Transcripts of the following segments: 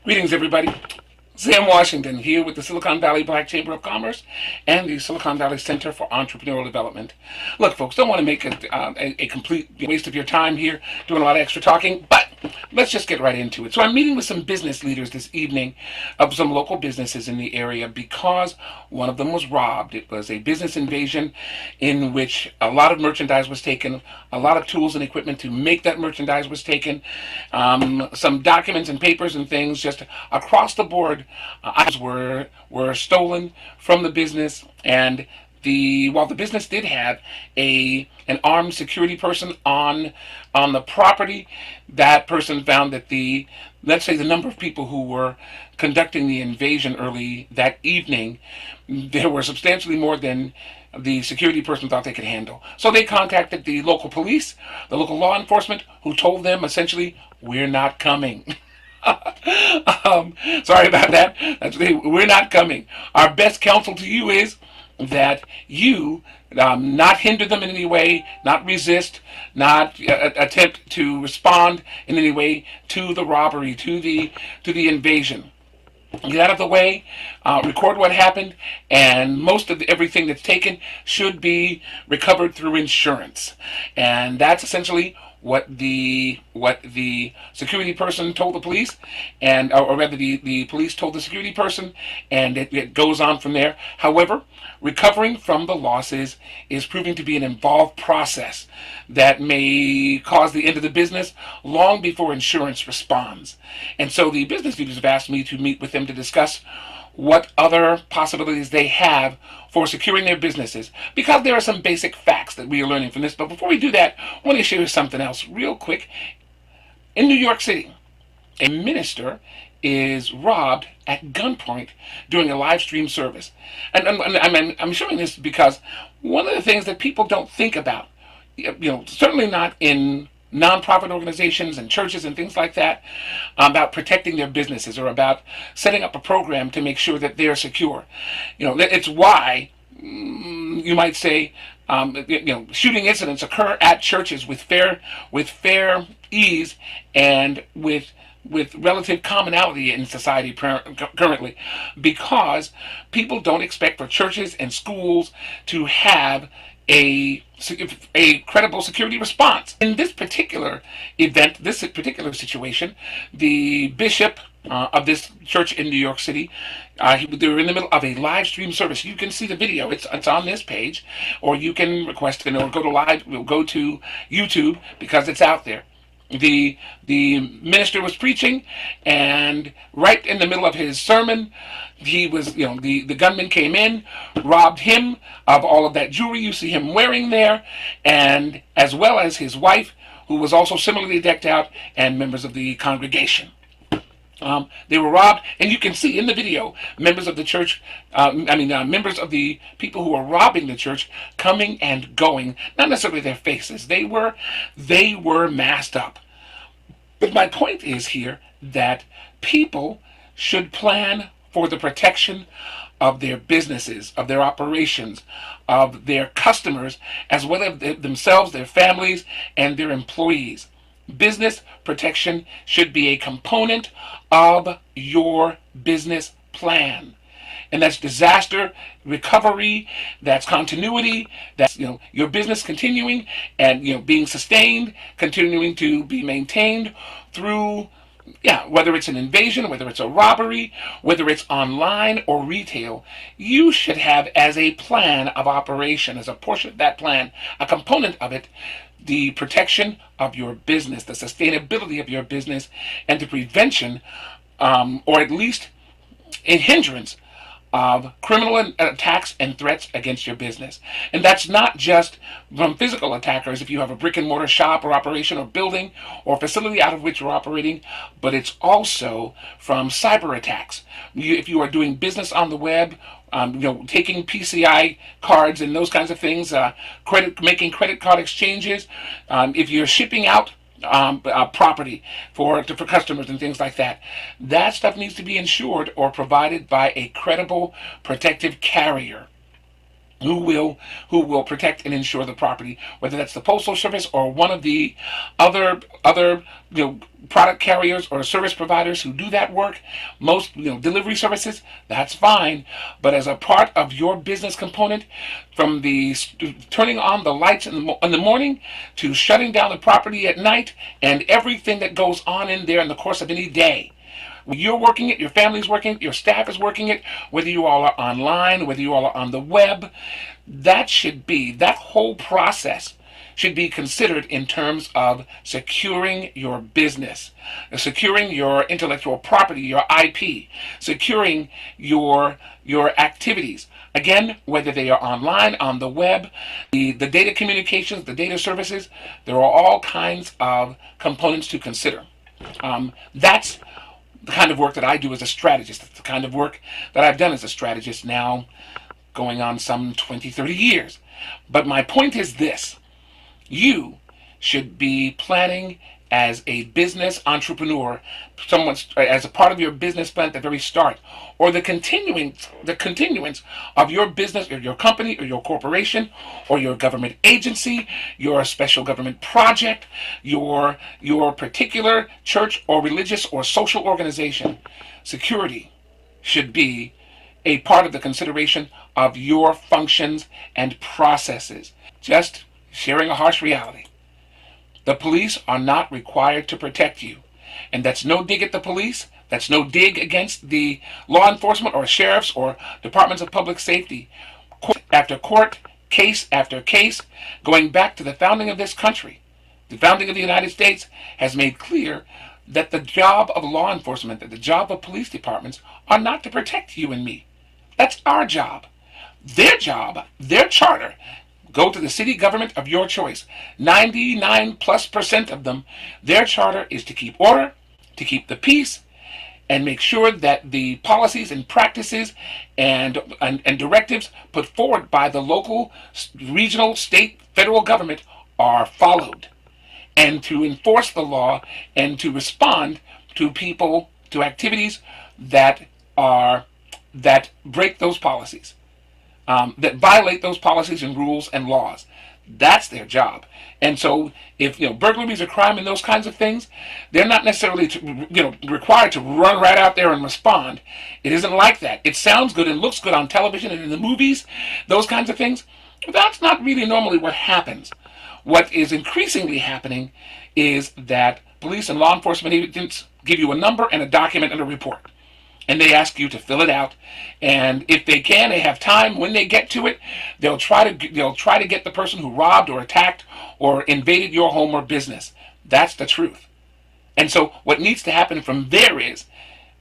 Greetings, everybody. Sam Washington here with the Silicon Valley Black Chamber of Commerce and the Silicon Valley Center for Entrepreneurial Development. Look, folks, don't want to make a complete waste of your time here doing a lot of extra talking, but let's just get right into it. So I'm meeting with some business leaders this evening of some local businesses in the area because one of them was robbed. It was a business invasion in which a lot of merchandise was taken, a lot of tools and equipment to make that merchandise was taken, some documents and papers and things just across the board. Items were stolen from the business, and while the business did have an armed security person on the property, that person found that let's say the number of people who were conducting the invasion early that evening, there were substantially more than the security person thought they could handle. So they contacted the local police, the local law enforcement, who told them essentially, "We're not coming." Sorry about that. We're not coming. Our best counsel to you is that you not hinder them in any way, not resist, not attempt to respond in any way to the robbery, to the invasion. Get out of the way, record what happened, and most of everything that's taken should be recovered through insurance. And that's essentially what the security person told the police, and or rather the police told the security person, and it goes on from there. However, recovering from the losses is proving to be an involved process that may cause the end of the business long before insurance responds. And so the business leaders have asked me to meet with them to discuss what other possibilities they have for securing their businesses, because there are some basic facts that we are learning from this. But before we do that, I want to share something else real quick. In New York City, a minister is robbed at gunpoint during a live stream service. And I'm showing this because one of the things that people don't think about, certainly not in nonprofit organizations and churches and things like that, about protecting their businesses or about setting up a program to make sure that they're secure. It's why you might say, shooting incidents occur at churches with fair ease and with relative commonality in society currently, because people don't expect for churches and schools to have a credible security response. In this particular event, this particular situation, the bishop of this church in New York City, they were in the middle of a live stream service. You can see the video; it's on this page, or you can request it or go to YouTube because it's out there. The minister was preaching, and right in the middle of his sermon, the gunman came in, robbed him of all of that jewelry you see him wearing there, and as well as his wife, who was also similarly decked out, and members of the congregation. They were robbed, and you can see in the video members of the church, members of the people who were robbing the church coming and going. Not necessarily their faces; they were masked up. But my point is here that people should plan for the protection of their businesses, of their operations, of their customers, as well as themselves, their families, and their employees. Business protection should be a component of your business plan. And that's disaster recovery, that's continuity, that's your business continuing and being sustained, continuing to be maintained through whether it's an invasion, whether it's a robbery, whether it's online or retail. You should have as a plan of operation, as a portion of that plan, a component of it, the protection of your business, the sustainability of your business, and the prevention, or at least a hindrance of criminal attacks and threats against your business. And that's not just from physical attackers if you have a brick and mortar shop or operation or building or facility out of which you're operating, but it's also from cyber attacks. If you are doing business on the web, taking PCI cards and those kinds of things, making credit card exchanges, if you're shipping out property for customers and things like that. That stuff needs to be insured or provided by a credible protective carrier. who will protect and insure the property, whether that's the postal service or one of the other product carriers or service providers who do that work. Most delivery services, that's fine, but as a part of your business component, from the turning on the lights in the morning to shutting down the property at night, and everything that goes on in there in the course of any day. You're working it, your family's working it, your staff is working it, whether you all are online, whether you all are on the web. That whole process should be considered in terms of securing your business, securing your intellectual property, your IP, securing your activities. Again, whether they are online, on the web, the data communications, the data services, there are all kinds of components to consider. That's the kind of work that I do as a strategist. That's the kind of work that I've done as a strategist now going on some 20, 30 years. But my point is this. You should be planning as a business entrepreneur, as a part of your business plan at the very start, or the continuance of your business or your company or your corporation or your government agency, your special government project, your particular church or religious or social organization. Security should be a part of the consideration of your functions and processes. Just sharing a harsh reality. The police are not required to protect you. And that's no dig at the police. That's no dig against the law enforcement or sheriffs or departments of public safety. Court after court, case after case, going back to the founding of this country, the founding of the United States has made clear that the job of law enforcement, that the job of police departments are not to protect you and me. That's our job. Their job, their charter, go to the city government of your choice. 99+% of them, their charter is to keep order, to keep the peace, and make sure that the policies and practices and directives put forward by the local, regional, state, federal government are followed, and to enforce the law and to respond to people, to activities that break those policies. That violate those policies and rules and laws. That's their job. And so if burglaries are crime and those kinds of things, they're not necessarily required to run right out there and respond. It isn't like that. It sounds good and looks good on television and in the movies, those kinds of things. But that's not really normally what happens. What is increasingly happening is that police and law enforcement agents give you a number and a document and a report. And they ask you to fill it out, and if they have time when they get to it, they'll try to get the person who robbed or attacked or invaded your home or business. That's the truth. And so what needs to happen from there is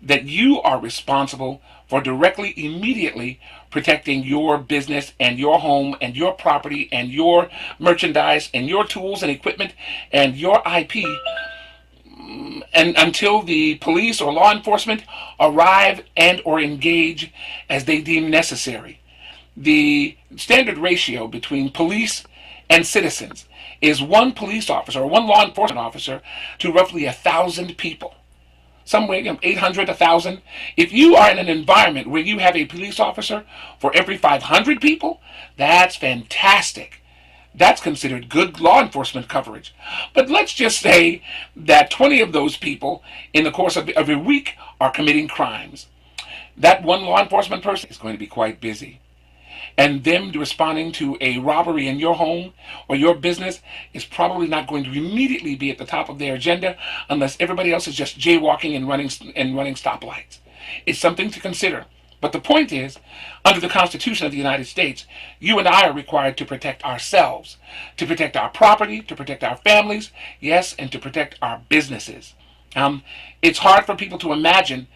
that you are responsible for directly, immediately protecting your business and your home and your property and your merchandise and your tools and equipment and your IP, and until the police or law enforcement arrive and or engage as they deem necessary. The standard ratio between police and citizens is one police officer or one law enforcement officer to roughly 1,000 people. Somewhere 800, 1,000. If you are in an environment where you have a police officer for every 500 people, that's fantastic. That's considered good law enforcement coverage. But let's just say that 20 of those people in the course of a week are committing crimes. That one law enforcement person is going to be quite busy. And them responding to a robbery in your home or your business is probably not going to immediately be at the top of their agenda unless everybody else is just jaywalking and running stoplights. It's something to consider. But the point is, under the Constitution of the United States, you and I are required to protect ourselves, to protect our property, to protect our families, yes, and to protect our businesses. It's hard for people to imagine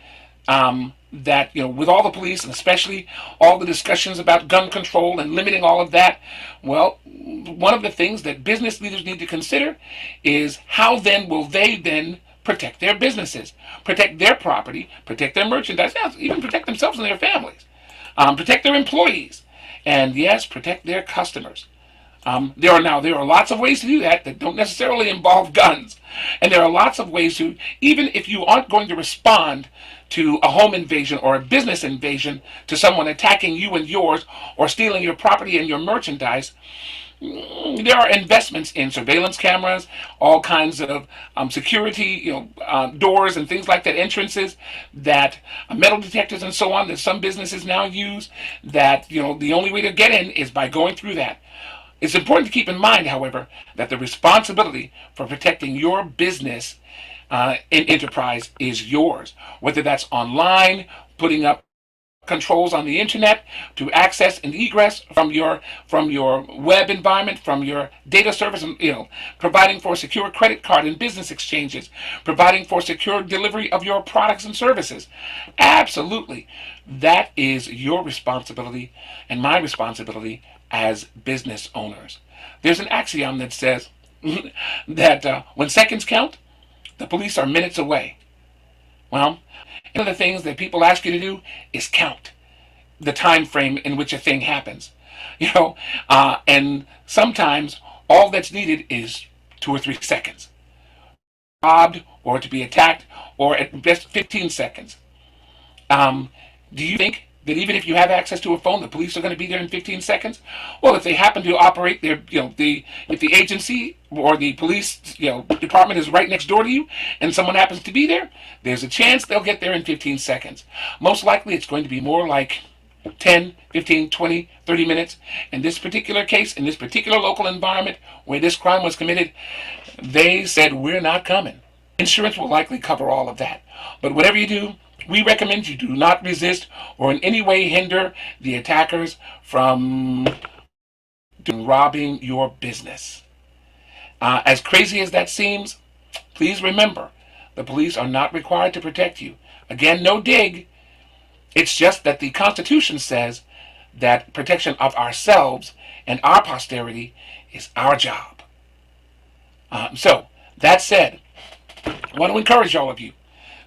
that, with all the police and especially all the discussions about gun control and limiting all of that, well, one of the things that business leaders need to consider is how then will they then protect their businesses, protect their property, protect their merchandise, even protect themselves and their families, protect their employees, and yes, protect their customers. There are lots of ways to do that that don't necessarily involve guns, and there are lots of ways to, even if you aren't going to respond to a home invasion or a business invasion, to someone attacking you and yours or stealing your property and your merchandise. There are investments in surveillance cameras, all kinds of security, doors and things like that, entrances, that metal detectors and so on that some businesses now use. That the only way to get in is by going through that. It's important to keep in mind, however, that the responsibility for protecting your business in enterprise is yours. Whether that's online, putting up controls on the internet to access and egress from your web environment, from your data service, and providing for secure credit card and business exchanges, providing for secure delivery of your products and services. Absolutely, that is your responsibility and my responsibility as business owners. There's an axiom that says that when seconds count, the police are minutes away. Well, one of the things that people ask you to do is count the time frame in which a thing happens. And sometimes all that's needed is 2 or 3 seconds. Robbed or to be attacked, or at best 15 seconds. Do you think that even if you have access to a phone, the police are going to be there in 15 seconds? Well, if they happen to operate their, if the agency or the police, department is right next door to you, and someone happens to be there, there's a chance they'll get there in 15 seconds. Most likely, it's going to be more like 10, 15, 20, 30 minutes. In this particular case, in this particular local environment where this crime was committed, they said, "We're not coming." Insurance will likely cover all of that. But whatever you do, we recommend you do not resist or in any way hinder the attackers from robbing your business. As crazy as that seems, please remember, the police are not required to protect you. Again, no dig. It's just that the Constitution says that protection of ourselves and our posterity is our job. So, that said, I want to encourage all of you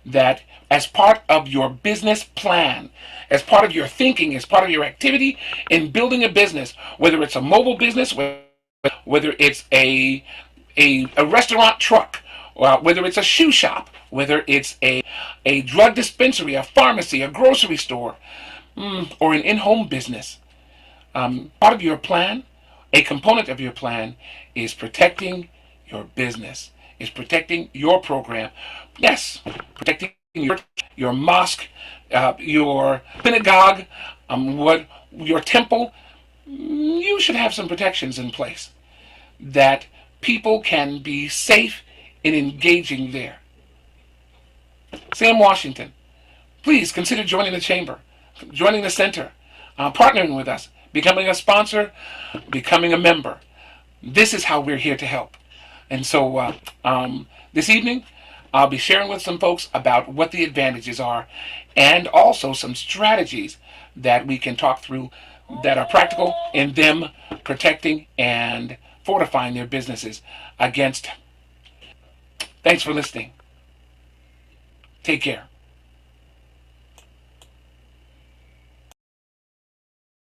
that as part of your business plan, as part of your thinking, as part of your activity in building a business, whether it's a mobile business, whether it's a restaurant truck, whether it's a shoe shop, whether it's a drug dispensary, a pharmacy, a grocery store, or an in-home business, part of your plan, a component of your plan, is protecting your business, is protecting your program. Yes, protecting your mosque, your synagogue, your temple. You should have some protections in place that people can be safe in engaging there. Sam Washington, please consider joining the chamber, joining the center, partnering with us, becoming a sponsor, becoming a member. This is how we're here to help. And so this evening, I'll be sharing with some folks about what the advantages are and also some strategies that we can talk through that are practical in them protecting and fortifying their businesses against. Thanks for listening. Take care.